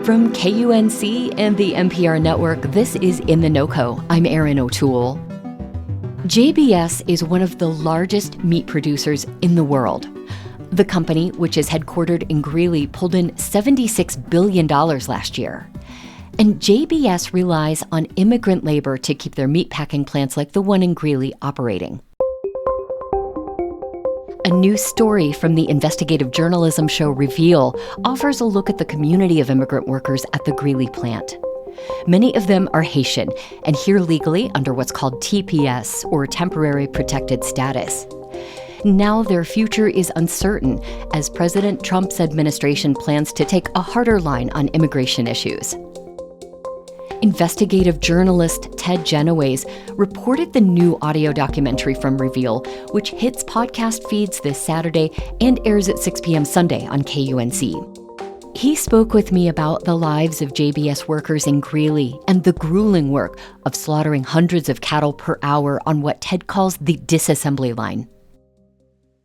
From KUNC and the NPR network, this is In The NoCo. I'm Erin O'Toole. JBS is one of the largest meat producers in the world. The company, which is headquartered in Greeley, pulled in $76 billion last year. And JBS relies on immigrant labor to keep their meatpacking plants like the one in Greeley operating. A new story from the investigative journalism show Reveal offers a look at the community of immigrant workers at the Greeley plant. Many of them are Haitian and here legally under what's called TPS, or Temporary Protected Status. Now their future is uncertain as President Trump's administration plans to take a harder line on immigration issues. Investigative journalist Ted Genoways reported the new audio documentary from Reveal, which hits podcast feeds this Saturday and airs at 6 p.m. Sunday on KUNC. He spoke with me about the lives of JBS workers in Greeley and the grueling work of slaughtering hundreds of cattle per hour on what Ted calls the disassembly line.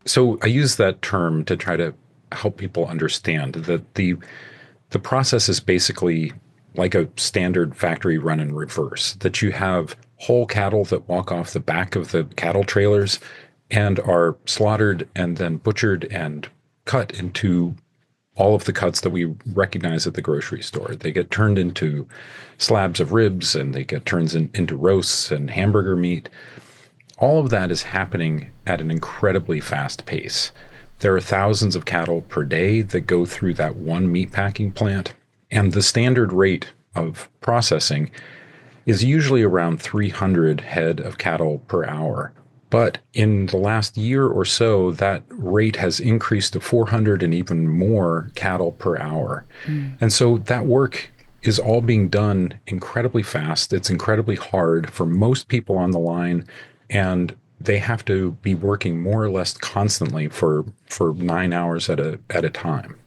So I use that term to try to help people understand that the process is basically like a standard factory run in reverse, that you have whole cattle that walk off the back of the cattle trailers and are slaughtered and then butchered and cut into all of the cuts that we recognize at the grocery store. They get turned into slabs of ribs and they get turned into roasts and hamburger meat. All of that is happening at an incredibly fast pace. There are thousands of cattle per day that go through that one meatpacking plant. And the standard rate of processing is usually around 300 head of cattle per hour. But in the last year or so, that rate has increased to 400 and even more cattle per hour. And so that work is all being done incredibly fast. It's incredibly hard for most people on the line, and they have to be working more or less constantly for 9 hours at a time.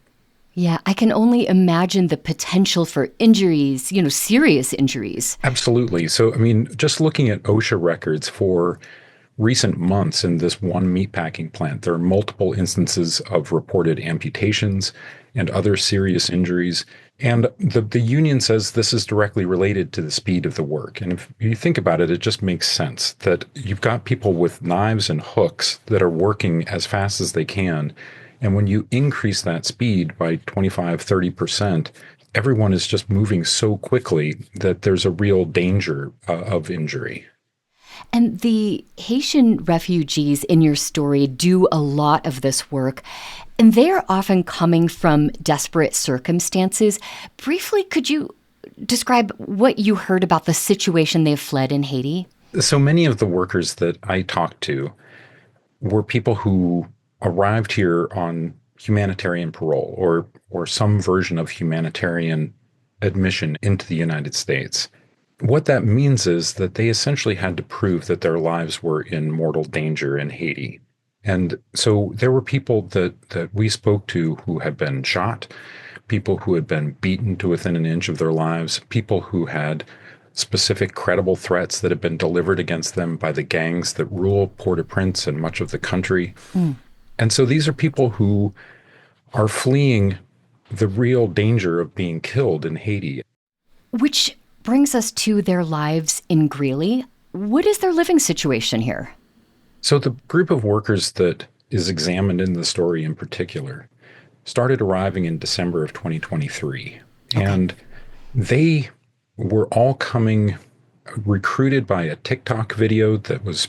Yeah, I can only imagine the potential for injuries, serious injuries. Absolutely. So, just looking at OSHA records for recent months in this one meatpacking plant, there are multiple instances of reported amputations and other serious injuries. And the union says this is directly related to the speed of the work. And if you think about it, it just makes sense that you've got people with knives and hooks that are working as fast as they can. And when you increase that speed by 25, 30%, everyone is just moving so quickly that there's a real danger of injury. And the Haitian refugees in your story do a lot of this work, and they are often coming from desperate circumstances. Briefly, could you describe what you heard about the situation they've fled in Haiti? So many of the workers that I talked to were people who arrived here on humanitarian parole or some version of humanitarian admission into the United States. What that means is that they essentially had to prove that their lives were in mortal danger in Haiti. And so there were people that we spoke to who had been shot, people who had been beaten to within an inch of their lives, people who had specific credible threats that had been delivered against them by the gangs that rule Port-au-Prince and much of the country. And so these are people who are fleeing the real danger of being killed in Haiti. Which brings us to their lives in Greeley. What is their living situation here? So the group of workers that is examined in the story in particular started arriving in December of 2023. Okay. And they were all coming recruited by a TikTok video that was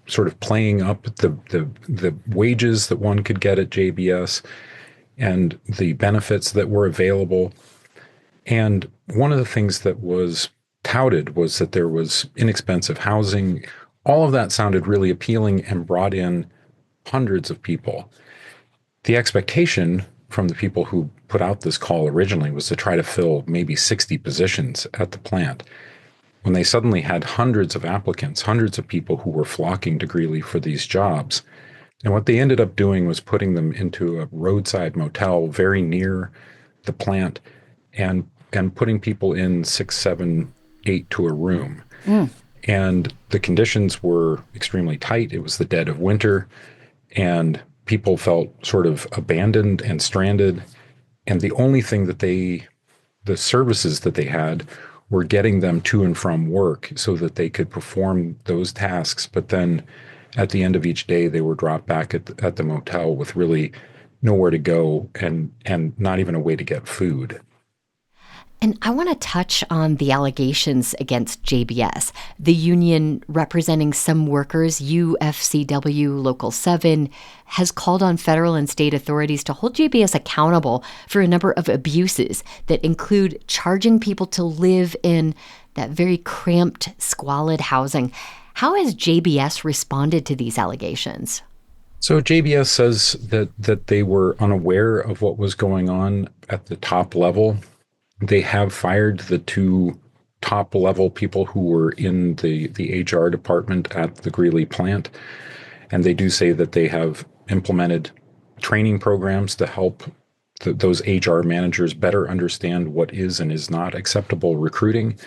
sort of playing up the wages that one could get at JBS and the benefits that were available. And one of the things that was touted was that there was inexpensive housing. All of that sounded really appealing and brought in hundreds of people. The expectation from the people who put out this call originally was to try to fill maybe 60 positions at the plant. When they suddenly had hundreds of applicants, hundreds of people who were flocking to Greeley for these jobs. And what they ended up doing was putting them into a roadside motel very near the plant and putting people in 6, 7, 8 to a room. And the conditions were extremely tight. It was the dead of winter, and people felt sort of abandoned and stranded. And the only thing that they the services that they had were getting them to and from work so that they could perform those tasks. But then at the end of each day, they were dropped back at the motel with really nowhere to go and not even a way to get food. And I want to touch on the allegations against JBS. The union representing some workers, UFCW Local 7, has called on federal and state authorities to hold JBS accountable for a number of abuses that include charging people to live in that very cramped, squalid housing. How has JBS responded to these allegations? So JBS says that they were unaware of what was going on at the top level. They have fired the two top level people who were in the HR department at the Greeley plant. And they do say that they have implemented training programs to help those HR managers better understand what is and is not acceptable recruiting.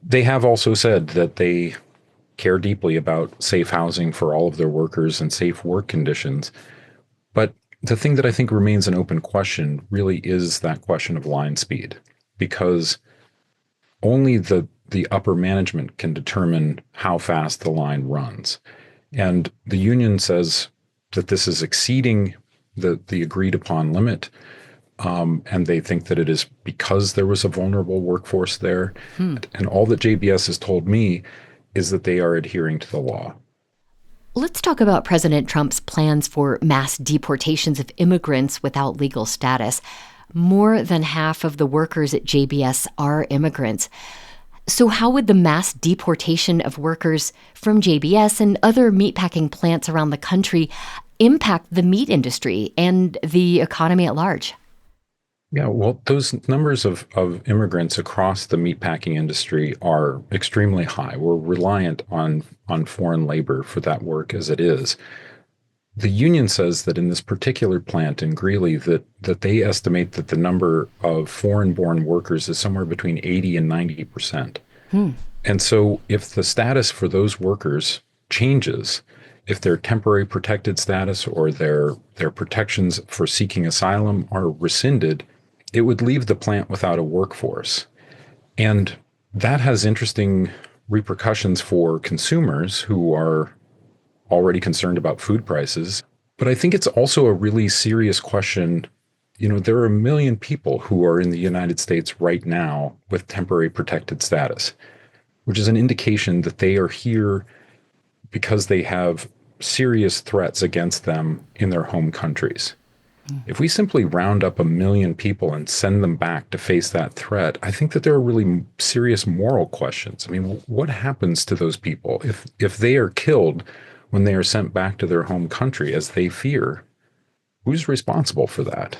They have also said that they care deeply about safe housing for all of their workers and safe work conditions. But the thing that I think remains an open question really is that question of line speed, because only the upper management can determine how fast the line runs. And the union says that this is exceeding the agreed upon limit. And they think that it is because there was a vulnerable workforce there. And all that JBS has told me is that they are adhering to the law. Let's talk about President Trump's plans for mass deportations of immigrants without legal status. More than half of the workers at JBS are immigrants. So how would the mass deportation of workers from JBS and other meatpacking plants around the country impact the meat industry and the economy at large? Yeah, well, those numbers of immigrants across the meatpacking industry are extremely high. We're reliant on foreign labor for that work as it is. The union says that in this particular plant in Greeley that they estimate that the number of foreign-born workers is somewhere between 80 and 90%. And so if the status for those workers changes, if their temporary protected status or their protections for seeking asylum are rescinded, it would leave the plant without a workforce. And that has interesting repercussions for consumers who are already concerned about food prices. But I think it's also a really serious question. You know, there are 1 million people who are in the United States right now with temporary protected status, which is an indication that they are here because they have serious threats against them in their home countries. If we simply round up 1 million people and send them back to face that threat, I think that there are really serious moral questions. I mean, what happens to those people if they are killed when they are sent back to their home country as they fear? Who's responsible for that?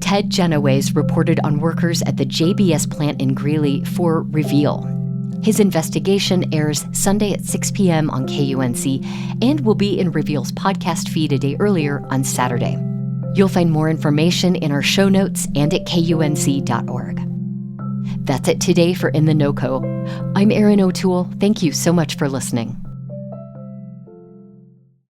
Ted Genoways reported on workers at the JBS plant in Greeley for Reveal. His investigation airs Sunday at 6 p.m. on KUNC and will be in Reveal's podcast feed a day earlier on Saturday. You'll find more information in our show notes and at KUNC.org. That's it today for In The NoCo. I'm Erin O'Toole. Thank you so much for listening.